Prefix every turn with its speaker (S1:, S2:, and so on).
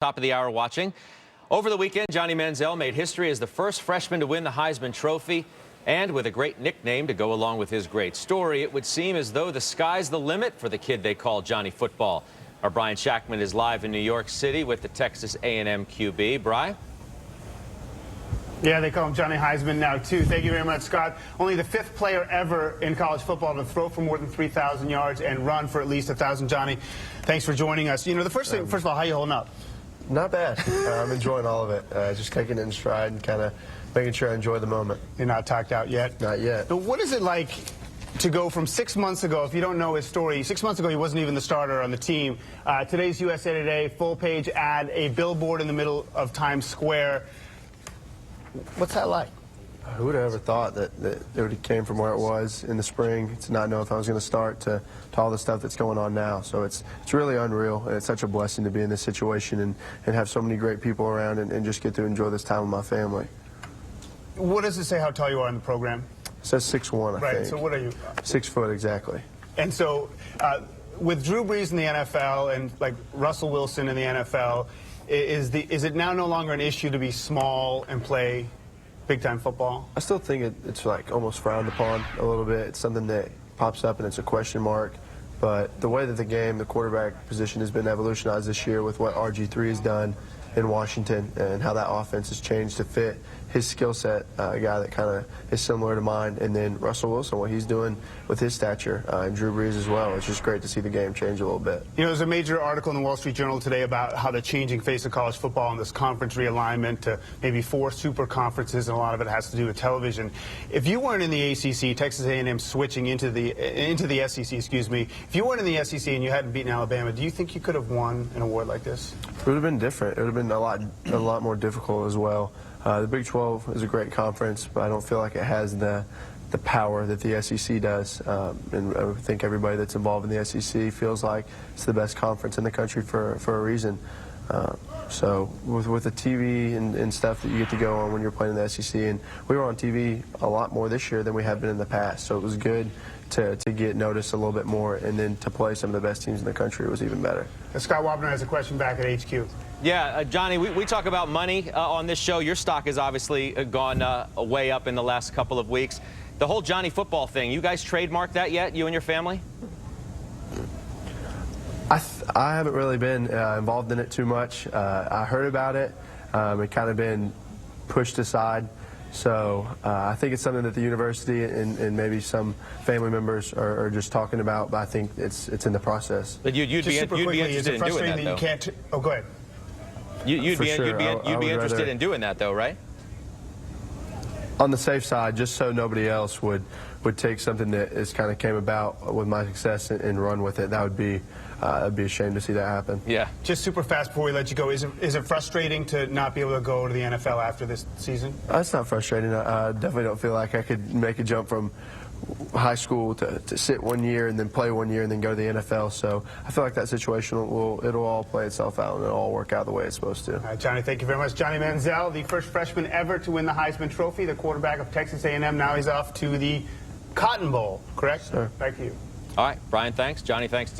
S1: Top of the hour watching. Over the weekend, Johnny Manziel made history as the first freshman to win the Heisman Trophy. And with a great nickname to go along with his great story, it would seem as though the sky's the limit for the kid they call Johnny Football. Our Brian Shackman is live in New York City with the Texas A&M QB. Brian?
S2: Yeah, they call him Johnny Heisman now, too. Thank you very much, Scott. Only the fifth player ever in college football to throw for more than 3,000 yards and run for at least 1,000. Johnny, thanks for joining us. You know, the first thing, first of all, how you holding up?
S3: Not bad. I'm enjoying all of it. Just taking it in stride and kind of making sure I enjoy the moment.
S2: You're not tacked out yet?
S3: Not yet.
S2: But what is it like to go from 6 months ago, if you don't know his story, 6 months ago he wasn't even the starter on the team. Today's USA Today full-page ad, a billboard in the middle of Times Square. What's that like?
S3: Who would have ever thought that it would have came from where it was in the spring to not know if I was going to start to all the stuff that's going on now. So it's really unreal, and it's such a blessing to be in this situation and have so many great people around and just get to enjoy this time with my family.
S2: What does it say how tall you are in the program?
S3: It says 6'1", I think.
S2: Right, so what are you?
S3: 6 foot, exactly.
S2: And so with Drew Brees in the NFL and like Russell Wilson in the NFL, is it now no longer an issue to be small and play big-time football?
S3: I still think it's like almost frowned upon a little bit. It's something that pops up and it's a question mark. But the way that the quarterback position has been evolutionized this year with what RG3 has done in Washington and how that offense has changed to fit his skill set, a guy that kind of is similar to mine, and then Russell Wilson, what he's doing with his stature, and Drew Brees as well. It's just great to see the game change a little bit. You
S2: know, there's a major article in the Wall Street Journal today about how the changing face of college football and this conference realignment to maybe 4 super conferences, and a lot of it has to do with television. If you weren't in the ACC, Texas A&M switching into the SEC, excuse me, if you weren't in the SEC and you hadn't beaten Alabama, do you think you could have won an award like this?
S3: It would have been different. It would have been a lot more difficult as well. The Big 12 is a great conference, but I don't feel like it has the power that the SEC does. And I think everybody that's involved in the SEC feels like it's the best conference in the country for a reason. So with the TV and stuff that you get to go on when you're playing in the SEC, and we were on TV a lot more this year than we have been in the past, so it was good to get noticed a little bit more, and then to play some of the best teams in the country was even better.
S2: Scott Wapner has a question back at HQ.
S1: Yeah, Johnny, we talk about money on this show. Your stock has obviously gone way up in the last couple of weeks. The whole Johnny Football thing, you guys trademarked that yet, you and your family?
S3: I haven't really been involved in it too much. I heard about it. It kind of been pushed aside. So I think it's something that the university and maybe some family members are just talking about, but I think it's in the process.
S1: But you'd be interested in doing that, though.
S2: You can't oh, go ahead.
S1: You'd be interested in doing that, though, right?
S3: On the safe side, just so nobody else would take something that is kind of came about with my success and run with it. That would be I'd be ashamed to see that happen.
S1: Yeah.
S2: Just super fast before we let you go, is it frustrating to not be able to go to the NFL after this season?
S3: It's not frustrating. I definitely don't feel like I could make a jump from high school to sit 1 year and then play 1 year and then go to the NFL. So I feel like that situation it'll all play itself out and it'll all work out the way it's supposed to.
S2: All right, Johnny, thank you very much. Johnny Manziel, the first freshman ever to win the Heisman Trophy, the quarterback of Texas A&M. Now he's off to the Cotton Bowl, correct?
S3: Sure.
S2: Back to you.
S1: All right, Brian, thanks. Johnny, thanks to you.